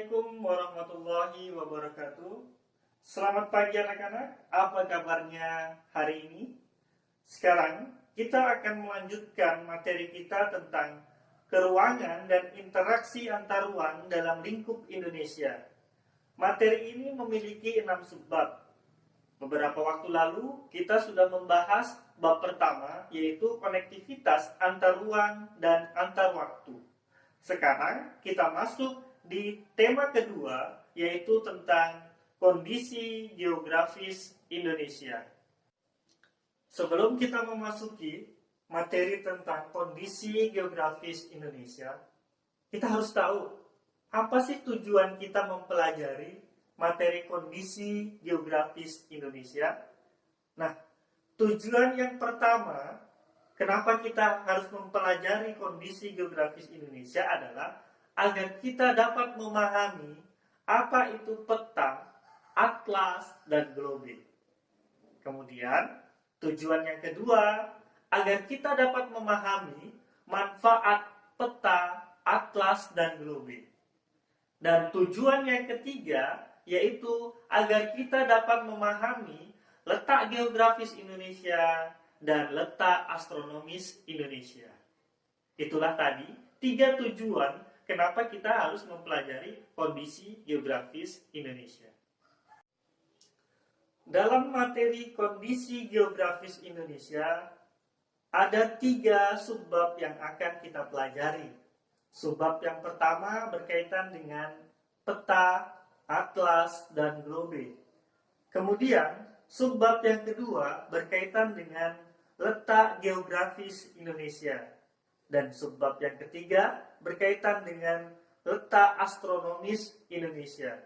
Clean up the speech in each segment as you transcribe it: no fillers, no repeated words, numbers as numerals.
Assalamualaikum warahmatullahi wabarakatuh. Selamat pagi anak-anak, apa kabarnya hari ini? Sekarang kita akan melanjutkan materi kita tentang keruangan dan interaksi antar ruang dalam lingkup Indonesia. Materi ini memiliki 6 subbab. Beberapa waktu lalu kita sudah membahas bab pertama, yaitu konektivitas antar ruang dan antar waktu. Sekarang kita masuk di tema kedua, yaitu tentang kondisi geografis Indonesia. Sebelum kita memasuki materi tentang kondisi geografis Indonesia, kita harus tahu apa sih tujuan kita mempelajari materi kondisi geografis Indonesia. Nah, tujuan yang pertama kenapa kita harus mempelajari kondisi geografis Indonesia adalah agar kita dapat memahami apa itu peta, atlas, dan globe. Kemudian, tujuan yang kedua, agar kita dapat memahami manfaat peta, atlas, dan globe. Dan tujuan yang ketiga, yaitu agar kita dapat memahami letak geografis Indonesia dan letak astronomis Indonesia. Itulah tadi 3 tujuan kenapa kita harus mempelajari kondisi geografis Indonesia. Dalam materi kondisi geografis Indonesia, ada 3 subbab yang akan kita pelajari. Subbab yang pertama berkaitan dengan peta, atlas, dan globe. Kemudian, subbab yang kedua berkaitan dengan letak geografis Indonesia. Dan subbab yang ketiga berkaitan dengan letak astronomis Indonesia.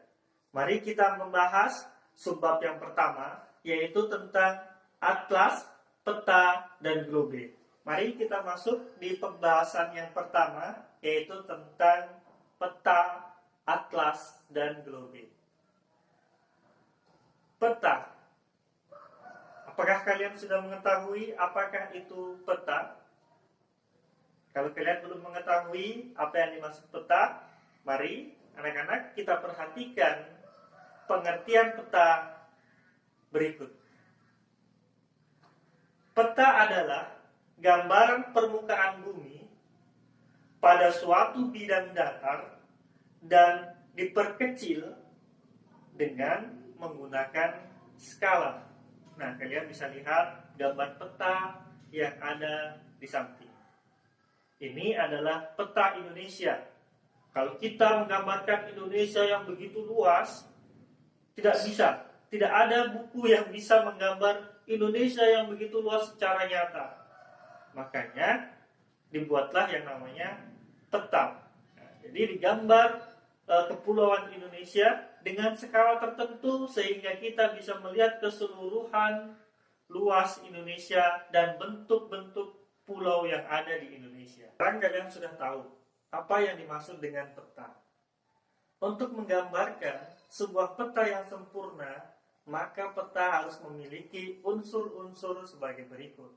Mari kita membahas subbab yang pertama, yaitu tentang atlas, peta, dan globe. Mari kita masuk di pembahasan yang pertama, yaitu tentang peta, atlas, dan globe. Peta. Apakah kalian sudah mengetahui apakah itu peta? Kalau kalian belum mengetahui apa yang dimaksud peta, mari anak-anak kita perhatikan pengertian peta berikut. Peta adalah gambaran permukaan bumi pada suatu bidang datar dan diperkecil dengan menggunakan skala. Nah, kalian bisa lihat gambar peta yang ada di samping. Ini adalah peta Indonesia. Kalau kita menggambarkan Indonesia yang begitu luas, tidak bisa. Tidak ada buku yang bisa menggambar Indonesia yang begitu luas secara nyata. Makanya dibuatlah yang namanya peta. Nah, jadi digambar kepulauan Indonesia dengan skala tertentu sehingga kita bisa melihat keseluruhan luas Indonesia dan bentuk-bentuk pulau yang ada di Indonesia. Sekarang kalian sudah tahu apa yang dimaksud dengan peta. Untuk menggambarkan sebuah peta yang sempurna, maka peta harus memiliki unsur-unsur sebagai berikut.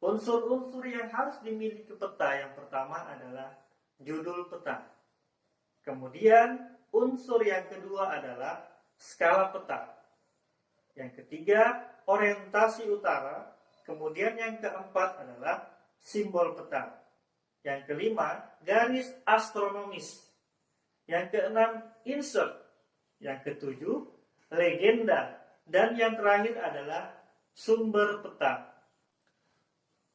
Unsur-unsur yang harus dimiliki peta yang pertama adalah judul peta. Kemudian unsur yang kedua adalah skala peta. Yang ketiga, orientasi utara. Kemudian yang keempat adalah simbol peta. Yang kelima, garis astronomis. Yang keenam, insert. Yang ketujuh, legenda. Dan yang terakhir adalah sumber peta.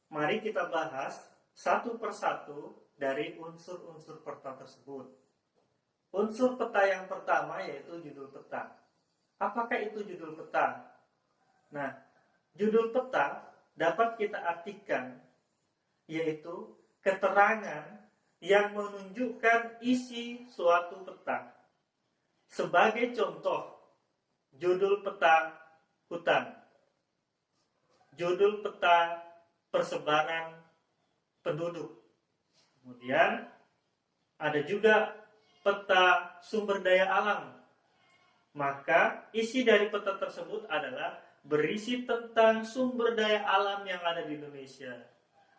Mari kita bahas satu persatu dari unsur-unsur peta tersebut. Unsur peta yang pertama yaitu judul peta. Apakah itu judul peta? Nah, judul peta dapat kita artikan yaitu keterangan yang menunjukkan isi suatu peta. Sebagai contoh, judul peta hutan, judul peta persebaran penduduk. Kemudian ada juga peta sumber daya alam. Maka isi dari peta tersebut adalah berisi tentang sumber daya alam yang ada di Indonesia,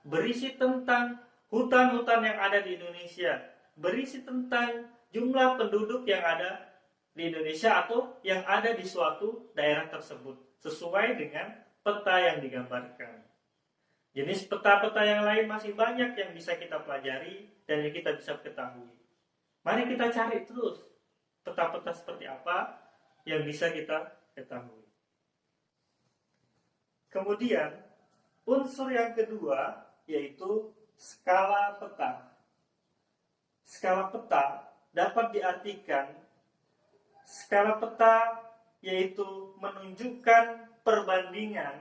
berisi tentang hutan-hutan yang ada di Indonesia, berisi tentang jumlah penduduk yang ada di Indonesia atau yang ada di suatu daerah tersebut sesuai dengan peta yang digambarkan. Jenis peta-peta yang lain masih banyak yang bisa kita pelajari dan yang kita bisa ketahui. Mari kita cari terus peta-peta seperti apa yang bisa kita ketahui. Kemudian unsur yang kedua yaitu skala peta. Skala peta dapat diartikan skala peta yaitu menunjukkan perbandingan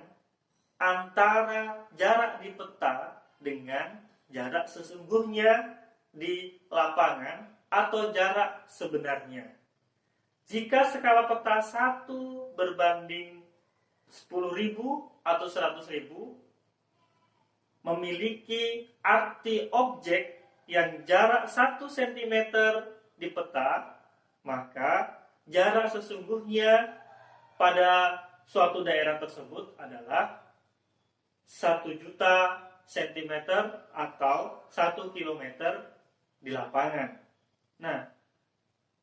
antara jarak di peta dengan jarak sesungguhnya di lapangan atau jarak sebenarnya. Jika skala peta 1 berbanding 10.000 atau 100.000 memiliki arti objek yang jarak 1 cm di peta, maka jarak sesungguhnya pada suatu daerah tersebut adalah 1 juta cm atau 1 km di lapangan. Nah,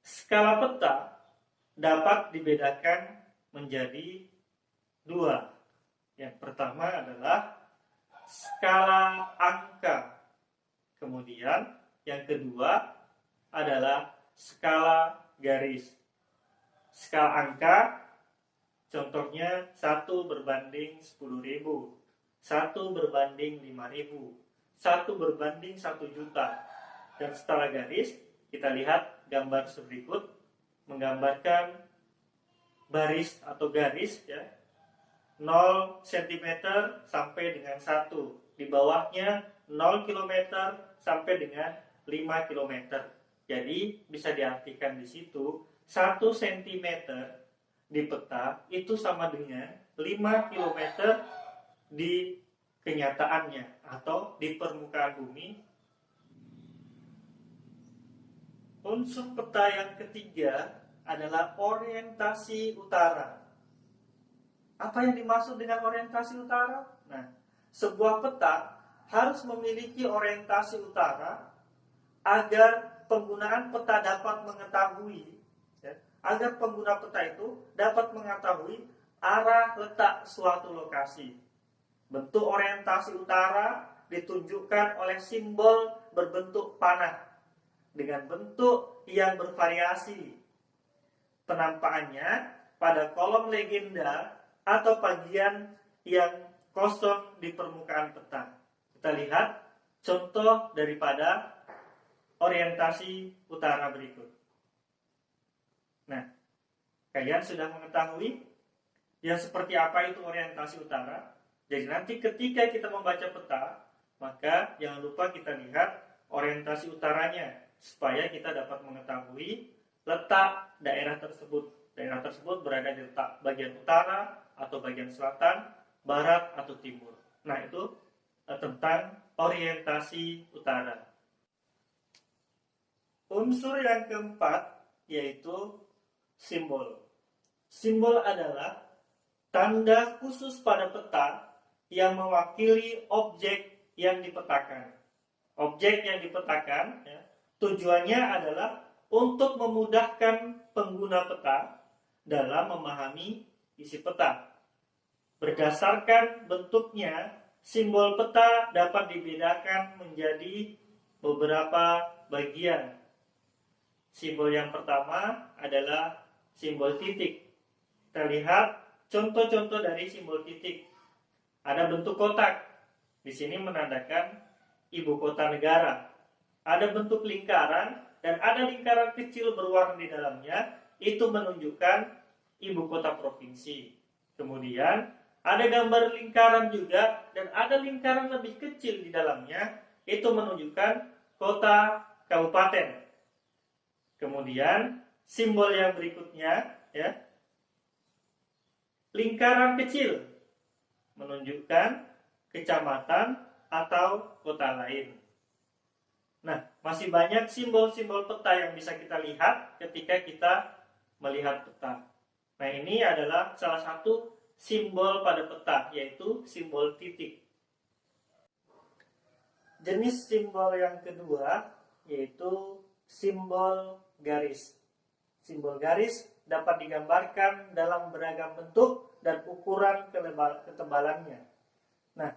skala peta dapat dibedakan menjadi 2. Yang pertama adalah skala angka. Kemudian yang kedua adalah skala garis. Skala angka contohnya 1 berbanding 10.000, 1 berbanding 5.000, 1 berbanding 1 juta. Dan skala garis kita lihat gambar berikut menggambarkan baris atau garis ya 0 cm sampai dengan 1. Di bawahnya 0 km sampai dengan 5 km. Jadi bisa diartikan di situ 1 cm di peta itu sama dengan 5 km di kenyataannya atau di permukaan bumi. Unsur peta yang ketiga adalah orientasi utara. Apa yang dimaksud dengan orientasi utara? Nah, sebuah peta harus memiliki orientasi utara agar penggunaan peta dapat mengetahui, ya, agar pengguna peta itu dapat mengetahui arah letak suatu lokasi. Bentuk orientasi utara ditunjukkan oleh simbol berbentuk panah dengan bentuk yang bervariasi. Penampakannya pada kolom legenda atau bagian yang kosong di permukaan peta. Kita lihat contoh daripada orientasi utara berikut. Nah, kalian sudah mengetahui yang seperti apa itu orientasi utara. Jadi nanti ketika kita membaca peta, maka jangan lupa kita lihat orientasi utaranya supaya kita dapat mengetahui letak daerah tersebut. Daerah tersebut berada di letak bagian utara atau bagian selatan, barat atau timur. Nah, itu tentang orientasi utara. Unsur yang keempat yaitu simbol. Simbol adalah tanda khusus pada peta yang mewakili objek yang dipetakan. Objek yang dipetakan ya, tujuannya adalah untuk memudahkan pengguna peta dalam memahami isi peta. Berdasarkan bentuknya, simbol peta dapat dibedakan menjadi beberapa bagian. Simbol yang pertama adalah simbol titik. Kita lihat contoh-contoh dari simbol titik. Ada bentuk kotak. Di sini menandakan ibu kota negara. Ada bentuk lingkaran dan ada lingkaran kecil berwarna di dalamnya. Itu menunjukkan ibu kota provinsi. Kemudian ada gambar lingkaran juga dan ada lingkaran lebih kecil di dalamnya. Itu menunjukkan kota kabupaten. Kemudian simbol yang berikutnya ya, lingkaran kecil menunjukkan kecamatan atau kota lain. Nah, masih banyak simbol-simbol peta yang bisa kita lihat ketika kita melihat peta. Nah, ini adalah salah satu simbol pada peta, yaitu simbol titik. Jenis simbol yang kedua yaitu simbol garis. Simbol garis dapat digambarkan dalam beragam bentuk dan ukuran ketebalannya. Nah,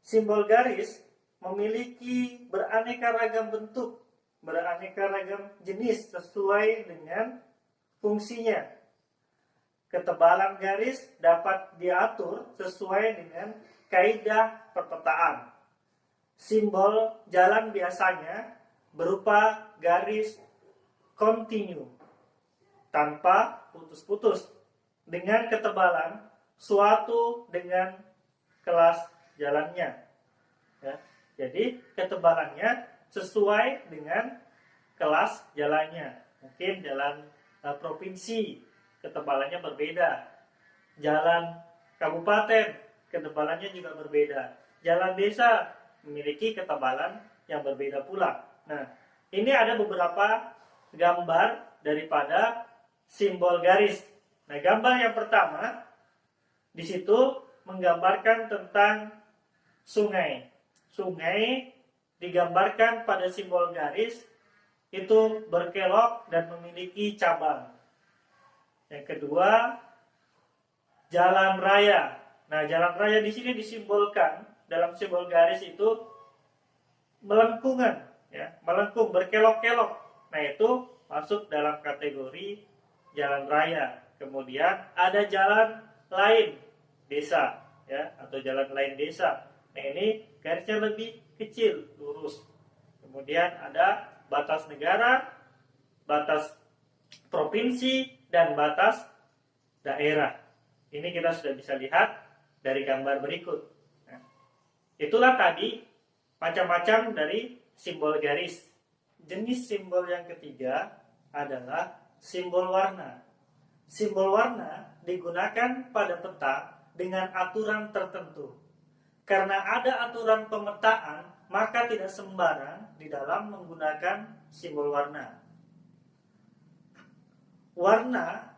simbol garis memiliki beraneka ragam bentuk, beraneka ragam jenis sesuai dengan fungsinya. Ketebalan garis dapat diatur sesuai dengan kaidah perpetaan. Simbol jalan biasanya berupa garis kontinu tanpa putus-putus dengan ketebalan suatu dengan kelas jalannya. Ya, jadi ketebalannya sesuai dengan kelas jalannya. Mungkin jalan provinsi ketebalannya berbeda, jalan kabupaten ketebalannya juga berbeda, jalan desa memiliki ketebalan yang berbeda pula. Nah, ini ada beberapa gambar daripada simbol garis. Nah, gambar yang pertama di situ menggambarkan tentang sungai. Sungai digambarkan pada simbol garis itu berkelok dan memiliki cabang. Yang kedua, jalan raya. Nah, jalan raya di sini disimbolkan dalam simbol garis itu melengkungan, ya, melengkung, berkelok-kelok. Nah, itu masuk dalam kategori jalan raya. Kemudian ada jalan lain desa, ya, atau jalan lain desa. Nah, ini garisnya lebih kecil, lurus. Kemudian ada batas negara, batas provinsi, dan batas daerah. Ini kita sudah bisa lihat dari gambar berikut. Nah, itulah tadi macam-macam dari simbol garis. Jenis simbol yang ketiga adalah simbol warna. Simbol warna digunakan pada peta dengan aturan tertentu. Karena ada aturan pemetaan, maka tidak sembarang di dalam menggunakan simbol warna. Warna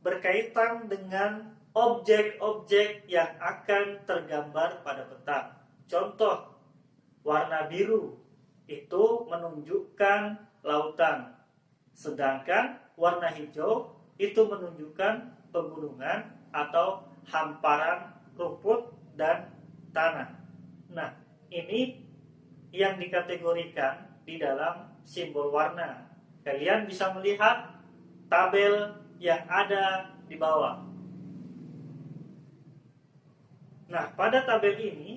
berkaitan dengan objek-objek yang akan tergambar pada peta. Contoh, warna biru itu menunjukkan lautan, sedangkan warna hijau itu menunjukkan pegunungan atau hamparan rumput dan tanah. Nah, ini yang dikategorikan di dalam simbol warna. Kalian bisa melihat tabel yang ada di bawah. Nah, pada tabel ini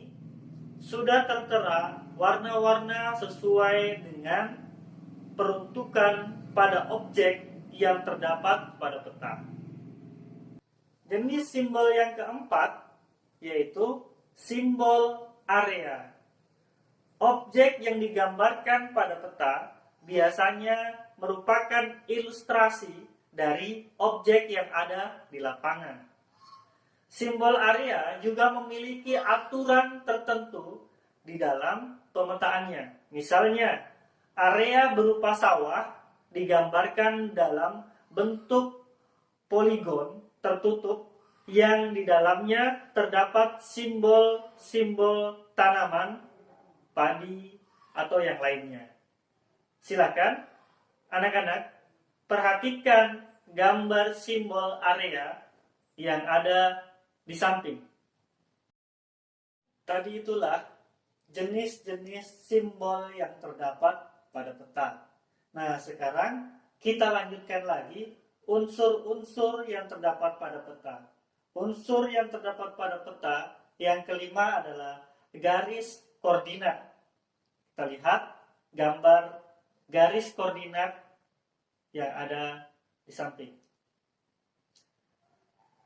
sudah tertera warna-warna sesuai dengan peruntukan pada objek yang terdapat pada peta. Jenis simbol yang keempat yaitu simbol area. Objek yang digambarkan pada peta biasanya merupakan ilustrasi dari objek yang ada di lapangan. Simbol area juga memiliki aturan tertentu di dalam pemetaannya. Misalnya, area berupa sawah digambarkan dalam bentuk poligon tertutup yang di dalamnya terdapat simbol-simbol tanaman, padi, atau yang lainnya. Silakan, anak-anak, perhatikan gambar simbol area yang ada di samping. Tadi itulah jenis-jenis simbol yang terdapat pada peta. Nah, sekarang kita lanjutkan lagi unsur-unsur yang terdapat pada peta. Unsur yang terdapat pada peta yang kelima adalah garis koordinat. Kita lihat gambar garis koordinat yang ada di samping.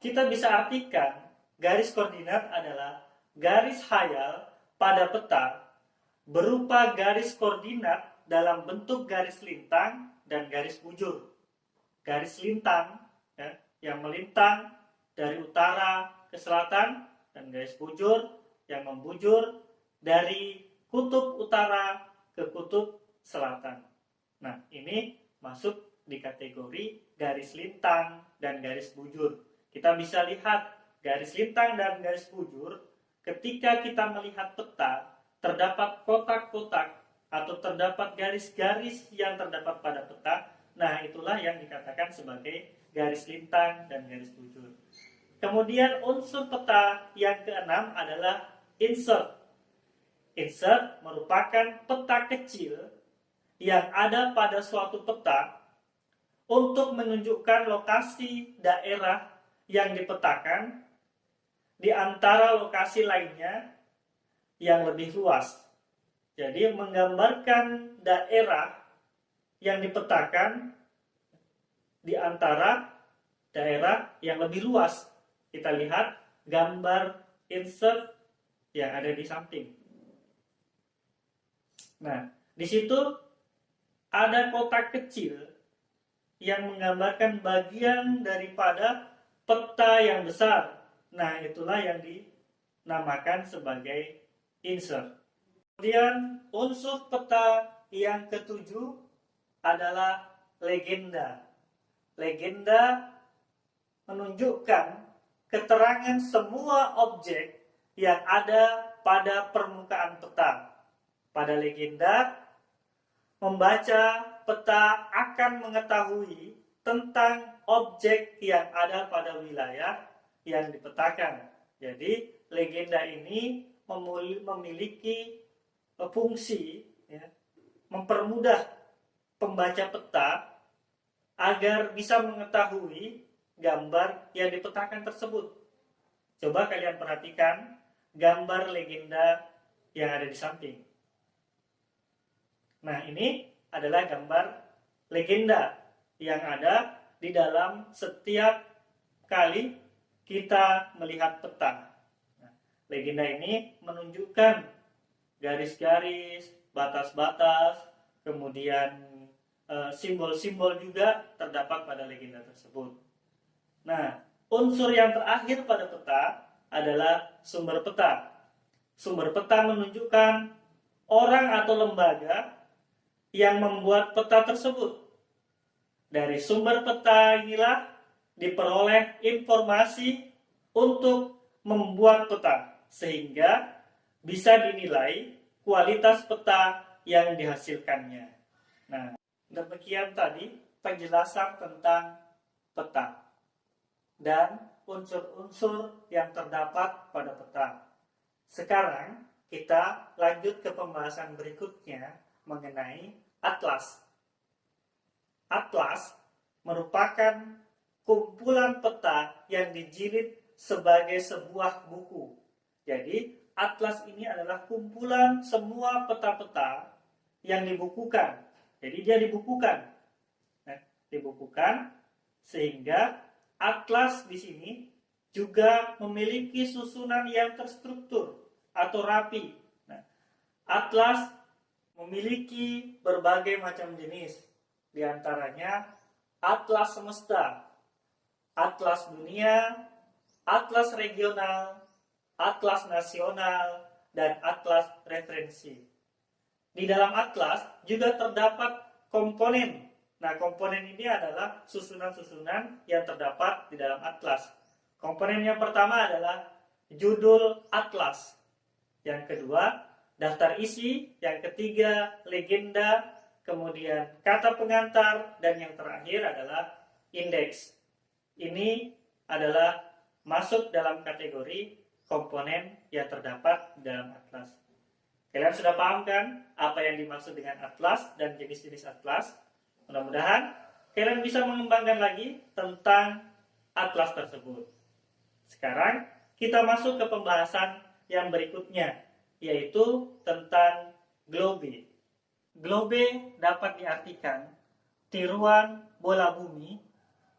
Kita bisa artikan garis koordinat adalah garis khayal pada peta berupa garis koordinat dalam bentuk garis lintang dan garis bujur. Garis lintang, ya, yang melintang dari utara ke selatan, dan garis bujur yang membujur dari kutub utara ke kutub selatan. Nah, ini masuk di kategori garis lintang dan garis bujur. Kita bisa lihat garis lintang dan garis bujur ketika kita melihat peta, terdapat kotak-kotak atau terdapat garis-garis yang terdapat pada peta, nah itulah yang dikatakan sebagai garis lintang dan garis bujur. Kemudian unsur peta yang keenam adalah insert. Insert merupakan peta kecil yang ada pada suatu peta untuk menunjukkan lokasi daerah yang dipetakan di antara lokasi lainnya yang lebih luas. Jadi menggambarkan daerah yang dipetakan di antara daerah yang lebih luas. Kita lihat gambar insert yang ada di samping. Nah, di situ ada kotak kecil yang menggambarkan bagian daripada peta yang besar. Nah, itulah yang dinamakan sebagai insert. Kemudian unsur peta yang ketujuh adalah legenda. Legenda menunjukkan keterangan semua objek yang ada pada permukaan peta. Pada legenda, membaca peta akan mengetahui tentang objek yang ada pada wilayah yang dipetakan. Jadi, legenda ini memiliki fungsi mempermudah pembaca peta agar bisa mengetahui gambar yang dipetakan tersebut. Coba kalian perhatikan gambar legenda yang ada di samping. Nah, ini adalah gambar legenda yang ada di dalam setiap kali kita melihat peta. Nah, legenda ini menunjukkan garis-garis, batas-batas, kemudian simbol-simbol juga terdapat pada legenda tersebut. Nah, unsur yang terakhir pada peta adalah sumber peta. Sumber peta menunjukkan orang atau lembaga yang membuat peta tersebut. Dari sumber peta inilah diperoleh informasi untuk membuat peta, sehingga bisa dinilai kualitas peta yang dihasilkannya. Nah, demikian tadi penjelasan tentang peta dan unsur-unsur yang terdapat pada peta. Sekarang kita lanjut ke pembahasan berikutnya mengenai atlas. Atlas merupakan kumpulan peta yang dijilid sebagai sebuah buku. Jadi, atlas ini adalah kumpulan semua peta-peta yang dibukukan. Jadi dia dibukukan. Nah, dibukukan sehingga atlas di sini juga memiliki susunan yang terstruktur atau rapi. Nah, atlas memiliki berbagai macam jenis. Di antaranya atlas semesta, atlas dunia, atlas regional, atlas nasional, dan atlas referensi. Di dalam atlas juga terdapat komponen. Nah, komponen ini adalah susunan-susunan yang terdapat di dalam atlas. Komponen yang pertama adalah judul atlas. Yang kedua, daftar isi. Yang ketiga, legenda. Kemudian kata pengantar. Dan yang terakhir adalah indeks. Ini adalah masuk dalam kategori komponen yang terdapat di dalam atlas. Kalian sudah paham kan apa yang dimaksud dengan atlas dan jenis-jenis atlas? Mudah-mudahan kalian bisa mengembangkan lagi tentang atlas tersebut. Sekarang kita masuk ke pembahasan yang berikutnya, yaitu tentang globe. Globe dapat diartikan tiruan bola bumi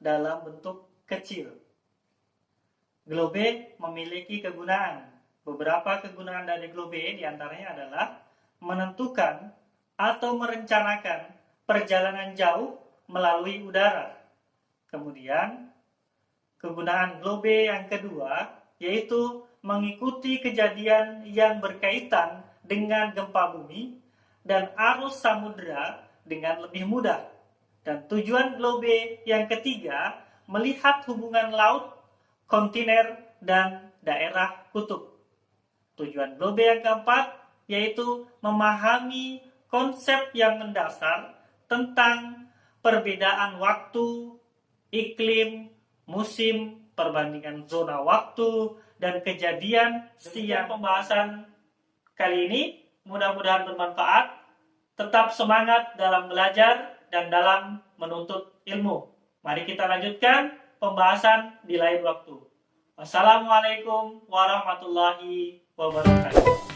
dalam bentuk kecil. Globe memiliki kegunaan. Beberapa kegunaan dari globe diantaranya adalah menentukan atau merencanakan perjalanan jauh melalui udara. Kemudian, kegunaan globe yang kedua yaitu mengikuti kejadian yang berkaitan dengan gempa bumi dan arus samudera dengan lebih mudah. Dan tujuan globe yang ketiga melihat hubungan laut, kontiner, dan daerah kutub. Tujuan globe yang keempat yaitu memahami konsep yang mendasar tentang perbedaan waktu, iklim, musim, perbandingan zona waktu, dan kejadian siang. Pembahasan kali ini mudah-mudahan bermanfaat. Tetap semangat dalam belajar dan dalam menuntut ilmu. Mari kita lanjutkan pembahasan di lain waktu. Wassalamualaikum warahmatullahi wabarakatuh.